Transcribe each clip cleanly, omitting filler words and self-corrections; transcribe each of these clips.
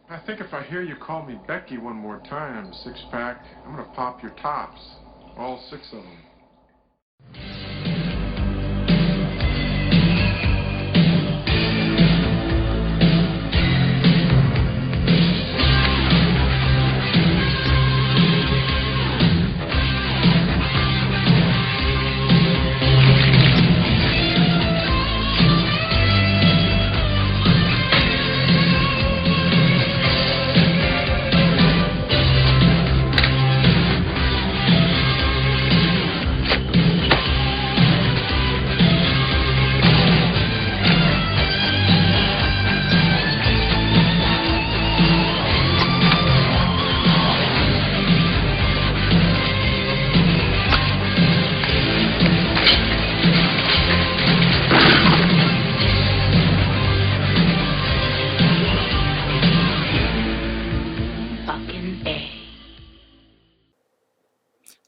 I think if I hear you call me Becky one more time, six-pack, I'm gonna pop your tops. All six of them.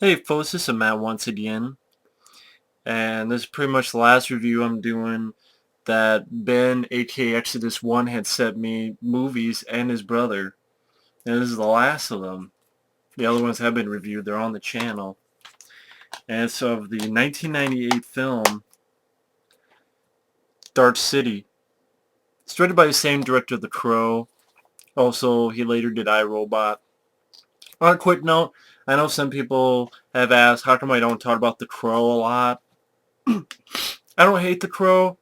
Hey folks, this is Matt once again, and this is pretty much the last review I'm doing that Ben, aka Exodus 1, had sent me movies and his brother. And this is the last of them. The other ones have been reviewed, they're on the channel. And it's of the 1998 film, Dark City. It's directed by the same director of The Crow. Also, he later did iRobot. On a quick note, I know some people have asked, how come I don't talk about The Crow a lot? I don't hate The Crow.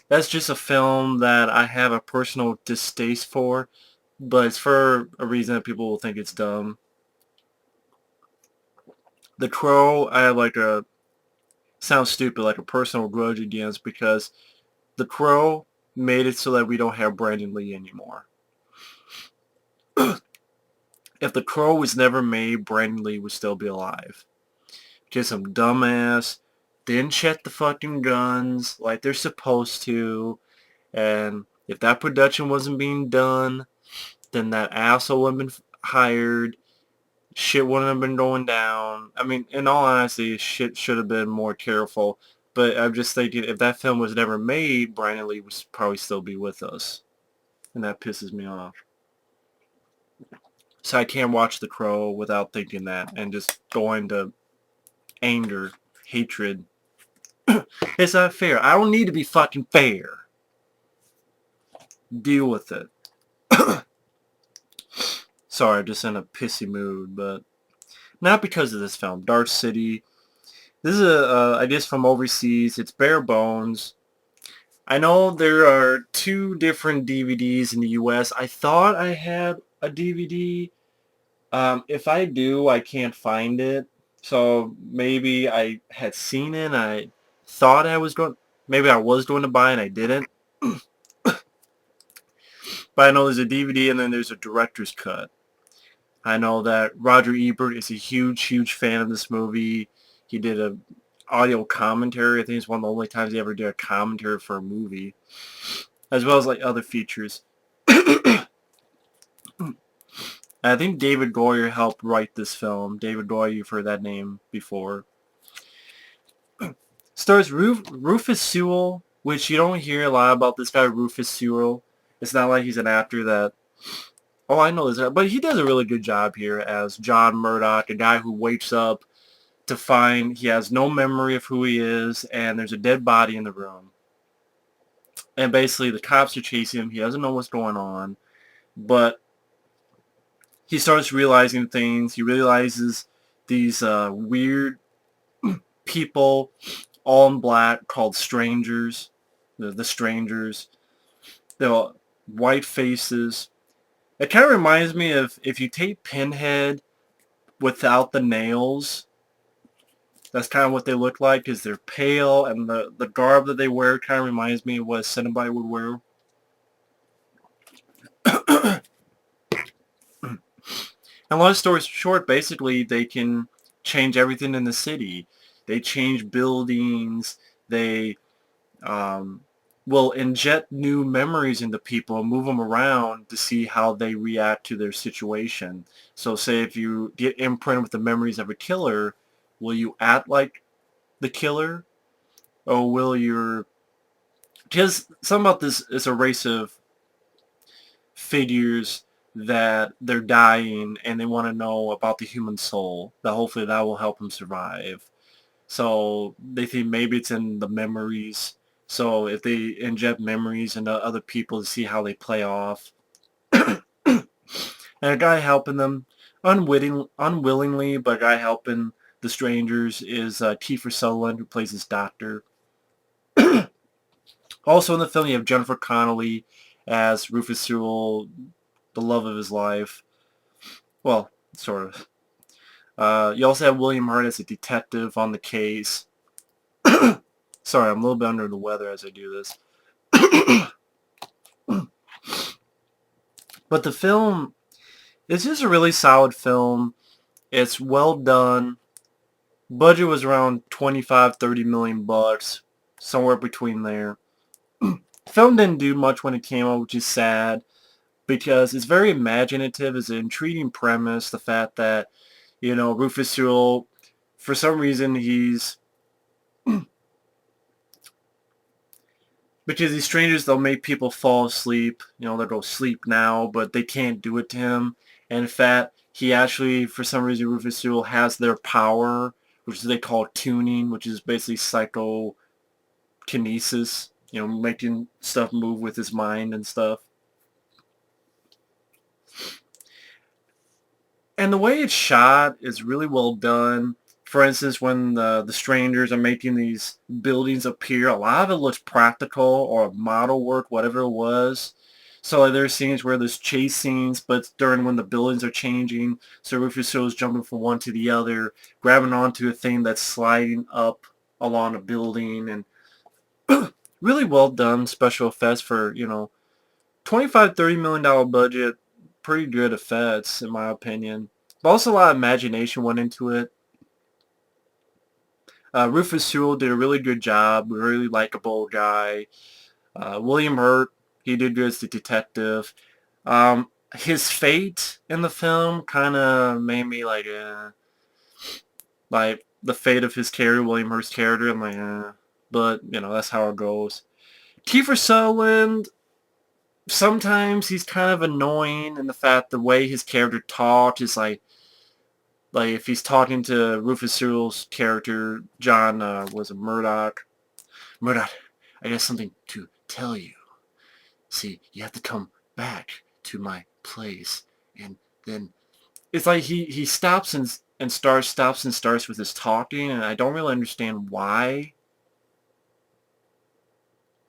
That's just a film that I have a personal distaste for, but it's for a reason that people will think it's dumb. The Crow, I have like a, sounds stupid, like a personal grudge against, because The Crow made it so that we don't have Brandon Lee anymore. If The Crow was never made, Brandon Lee would still be alive. Just some dumbass, didn't check the fucking guns like they're supposed to, and if that production wasn't being done, then that asshole would have been hired. Shit wouldn't have been going down. I mean, in all honesty, shit should have been more careful. But I'm just thinking, if that film was never made, Brandon Lee would probably still be with us. And that pisses me off. So I can't watch The Crow without thinking that and just going to anger, hatred. It's not fair. I don't need to be fucking fair. Deal with it. Sorry, I'm just in a pissy mood, but not because of this film. Dark City. This is I guess from overseas. It's bare bones. I know there are 2 different DVDs in the US. I thought I had a DVD. If I do, I can't find it. So maybe I had seen it and I thought I was going, maybe I was going to buy it and I didn't. But I know there's a DVD and then there's a director's cut. I know that Roger Ebert is a huge, huge fan of this movie. He did a audio commentary. I think it's one of the only times he ever did a commentary for a movie, as well as like other features. I think David Goyer helped write this film. David Goyer, you've heard that name before. Stars Rufus Sewell, which you don't hear a lot about this guy, Rufus Sewell. It's not like he's an actor that, oh, I know this, but he does a really good job here as John Murdoch, a guy who wakes up to find he has no memory of who he is, and there's a dead body in the room. And basically, the cops are chasing him. He doesn't know what's going on, but he starts realizing things. He realizes these weird people, all in black, called strangers. The strangers. They're white faces. It kind of reminds me of if you take Pinhead without the nails. That's kind of what they look like, because they're pale, and the garb that they wear kind of reminds me of what Cenobite would wear. And long story short, basically, they can change everything in the city. They change buildings. They will inject new memories into people and move them around to see how they react to their situation. So say if you get imprinted with the memories of a killer, will you act like the killer? Or will your... Because something about this is a race of figures that they're dying and they want to know about the human soul, that hopefully that will help them survive. So they think maybe it's in the memories. So if they inject memories into other people to see how they play off. And a guy helping them unwillingly, but a guy helping the strangers is Kiefer Sutherland, who plays his doctor. Also in the film, you have Jennifer Connelly as Rufus Sewell, the love of his life. Well, sort of. You also have William Hurt as a detective on the case. Sorry, I'm a little bit under the weather as I do this. But the film is just a really solid film. It's well done. Budget was around 25, 30 million bucks, somewhere between there. Film didn't do much when it came out, which is sad, because it's very imaginative. It's an intriguing premise. The fact that, Rufus Sewell, for some reason, because these strangers, they'll make people fall asleep. They'll go sleep now, but they can't do it to him. And in fact, he actually, for some reason, Rufus Sewell has their power, which they call tuning, which is basically psychokinesis, making stuff move with his mind and stuff. And the way it's shot is really well done. For instance, when the strangers are making these buildings appear, a lot of it looks practical or model work, whatever it was. So like, there's scenes where there's chase scenes, but during when the buildings are changing, so Rufus Sewell's jumping from one to the other, grabbing onto a thing that's sliding up along a building, and really well done special effects for, $25-30 million budget. Pretty good effects, in my opinion. But also a lot of imagination went into it. Rufus Sewell did a really good job. A really likable guy. William Hurt, he did good as the detective. His fate in the film kind of made me like the fate of his character, William Hurt's character. I'm like, but that's how it goes. Kiefer Sutherland, sometimes he's kind of annoying in the fact the way his character talks is like if he's talking to Rufus Sewell's character, John, was it Murdoch? Murdoch, I got something to tell you. See, you have to come back to my place. And then it's like he stops and starts with his talking, and I don't really understand why.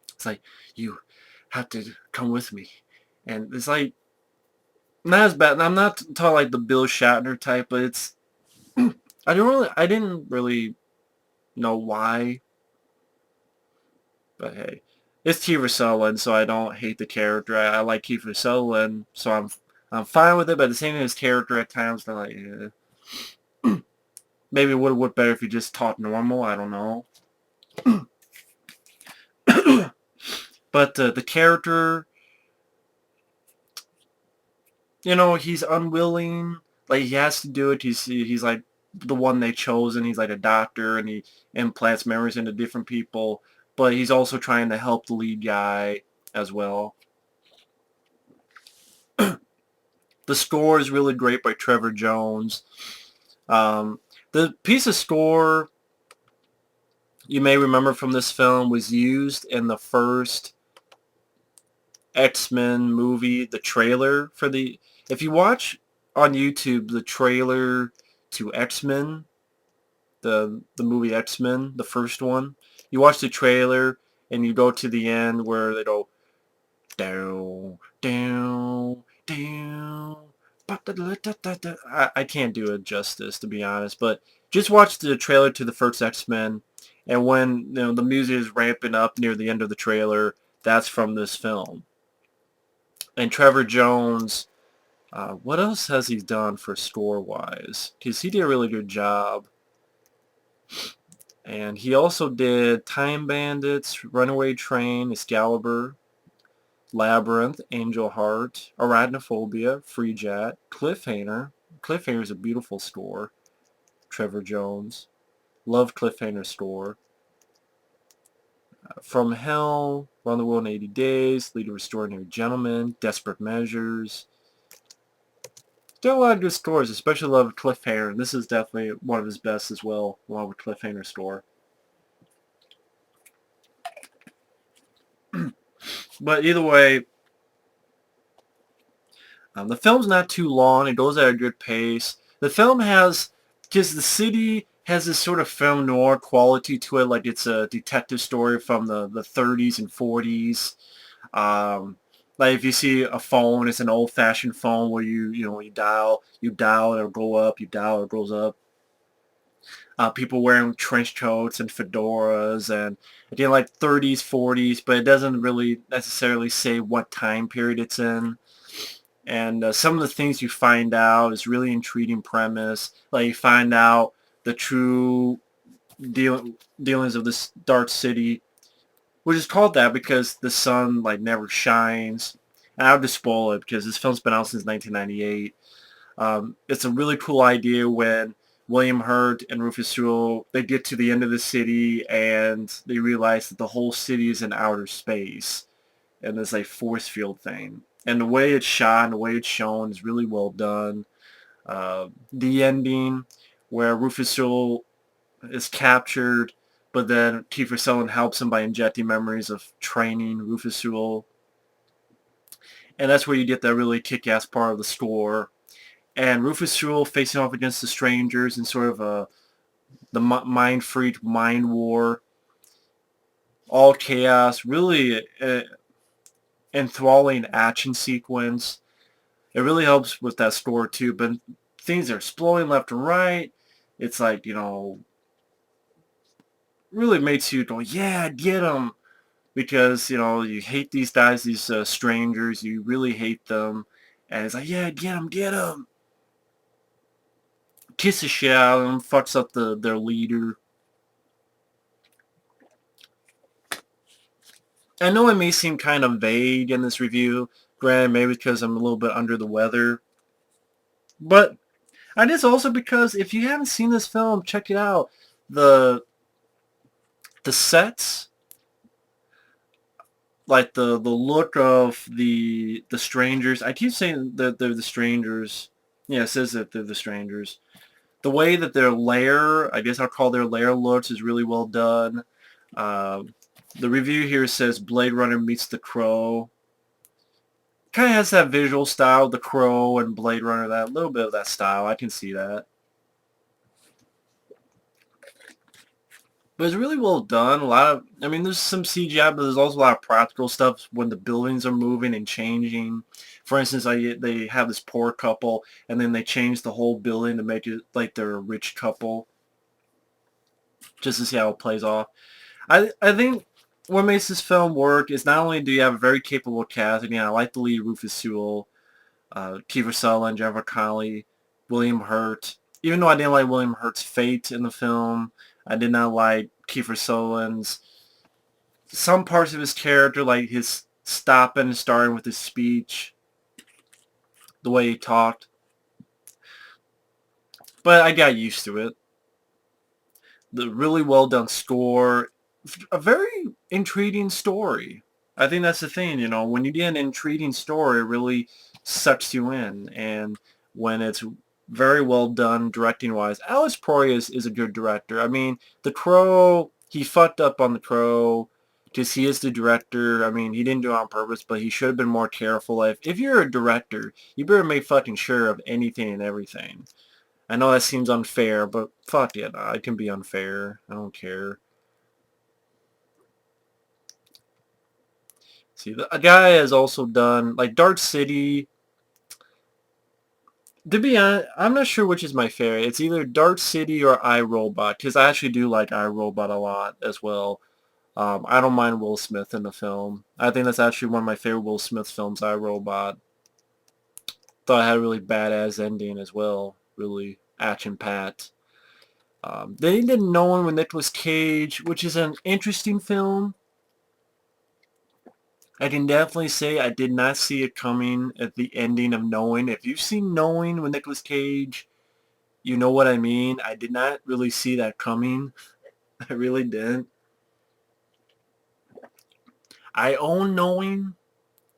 It's like, you have to come with me. And it's like, not as bad. I'm not talking like the Bill Shatner type, but it's, I didn't really know why. But hey, it's Kiefer Sutherland, so I don't hate the character. I like Kiefer Sutherland, so I'm fine with it. But at the same time, his character at times, they're like, maybe it would have worked better if he just talked normal. I don't know. But the character, he's unwilling. Like, he has to do it. He's like the one they chose, and he's like a doctor, and he implants memories into different people. But he's also trying to help the lead guy as well. The score is really great by Trevor Jones. The piece of score you may remember from this film was used in the first X-Men movie, the trailer for the... If you watch on YouTube the trailer to X-Men, the movie X-Men, the first one, you watch the trailer and you go to the end where they go down, down, down. I can't do it justice, to be honest, but just watch the trailer to the first X-Men, and when the music is ramping up near the end of the trailer, that's from this film. And Trevor Jones, what else has he done for score-wise? Because he did a really good job. And he also did Time Bandits, Runaway Train, Excalibur, Labyrinth, Angel Heart, Arachnophobia, Free Jet, Cliffhanger. Cliffhanger is a beautiful score. Trevor Jones. Love Cliffhanger score. From Hell, Run the World in 80 Days, Lead of Extraordinary Gentlemen, Desperate Measures. There are a lot of good scores, especially love Cliffhanger, and this is definitely one of his best as well, along with Cliffhanger score. But either way, the film's not too long. It goes at a good pace. The film has, because the city has this sort of film noir quality to it, like it's a detective story from the 30s and 40s. Um, like if you see a phone, it's an old-fashioned phone where you dial, it'll go up, you dial, it goes up. People wearing trench coats and fedoras, and again like 30s, 40s, but it doesn't really necessarily say what time period it's in. And some of the things you find out is really intriguing premise. Like you find out the true dealings of this dark city, which is called that because the sun like never shines. And I'll just spoil it because this film's been out since 1998. It's a really cool idea when William Hurt and Rufus Sewell, they get to the end of the city and they realize that the whole city is in outer space and there's a force field thing. And the way it's shot and the way it's shown is really well done. The ending where Rufus Sewell is captured, but then Kiefer Sutherland helps him by injecting memories of training Rufus Sewell. And that's where you get that really kick-ass part of the score. And Rufus Sewell facing off against the strangers in sort of the mind freak mind war. All chaos, really enthralling action sequence. It really helps with that score too, but things are exploding left and right. It's like, really makes you go, yeah, get them. Because, you hate these guys, these strangers. You really hate them. And it's like, yeah, get them, get them. Kiss the shit out of them, fucks up their leader. I know it may seem kind of vague in this review. Granted, maybe because I'm a little bit under the weather. But it is also because if you haven't seen this film, check it out. The sets, like the look of the strangers. I keep saying that they're the strangers. Yeah, it says that they're the strangers. The way that their lair, I guess I'll call their lair looks, is really well done. Uh, the review here says Blade Runner meets The Crow. Kind of has that visual style, The Crow and Blade Runner, that little bit of that style. I can see that. But it's really well done. There's some CGI, but there's also a lot of practical stuff when the buildings are moving and changing. For instance, they have this poor couple, and then they change the whole building to make it like they're a rich couple, just to see how it plays off. I think what makes this film work is not only do you have a very capable cast. Again, I like the lead, Rufus Sewell, Kiefer Sutherland, Jennifer Connelly, William Hurt. Even though I didn't like William Hurt's fate in the film, I did not like Kiefer Sutherland's some parts of his character, like his stopping and starting with his speech, the way he talked. But I got used to it. The really well done score, a very intriguing story. I think that's the thing, when you get an intriguing story, it really sucks you in. And when it's very well done directing-wise, Alex Proyas is a good director. The Crow, he fucked up on The Crow because he is the director. He didn't do it on purpose, but he should have been more careful. If you're a director, you better make fucking sure of anything and everything. I know that seems unfair, but fuck it. It can be unfair. I don't care. See, a guy has also done, like, Dark City. To be honest, I'm not sure which is my favorite. It's either Dark City or iRobot, because I actually do like iRobot a lot as well. I don't mind Will Smith in the film. I think that's actually one of my favorite Will Smith films, iRobot. Thought it had a really badass ending as well. Really action-packed. They did No One with Nicolas Cage, which is an interesting film. I can definitely say I did not see it coming at the ending of Knowing. If you've seen Knowing with Nicolas Cage, you know what I mean. I did not really see that coming. I really didn't. I own knowing,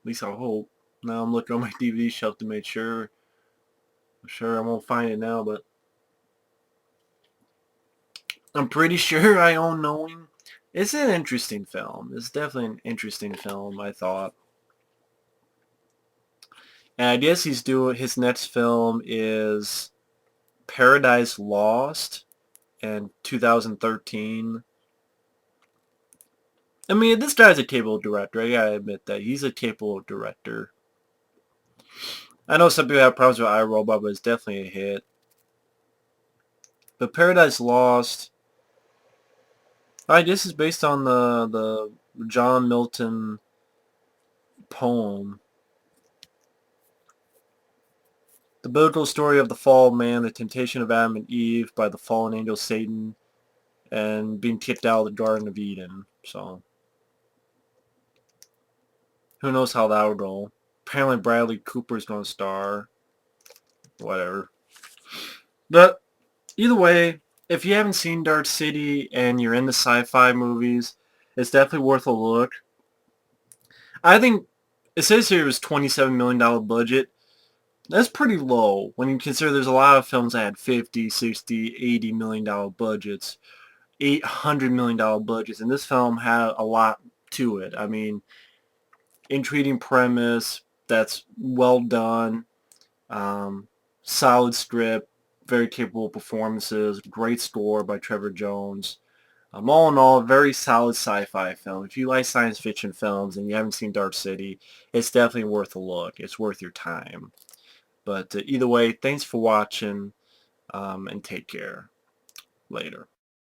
at least I hope. Now I'm looking on my DVD shelf to make sure. I'm sure I won't find it now, but I'm pretty sure I own knowing. It's an interesting film. It's definitely an interesting film, I thought. And I guess he's doing, his next film is Paradise Lost in 2013. I mean, this guy's a capable director. I gotta admit that. He's a capable director. I know some people have problems with iRobot, but it's definitely a hit. But Paradise Lost, I guess is based on the John Milton poem. The biblical story of the fall of man, the temptation of Adam and Eve by the fallen angel Satan, and being kicked out of the Garden of Eden. So, who knows how that will go. Apparently Bradley Cooper's going to star. Whatever. But, either way, if you haven't seen Dark City and you're into sci-fi movies, it's definitely worth a look. I think, it says here it was $27 million budget. That's pretty low when you consider there's a lot of films that had 50, 60, $80 million budgets, $800 million budgets, and this film had a lot to it. I mean, intriguing premise that's well done, solid script, very capable performances, great score by Trevor Jones. All in all, a very solid sci-fi film. If you like science fiction films and you haven't seen Dark City, it's definitely worth a look. It's worth your time. But either way, thanks for watching, and take care. Later.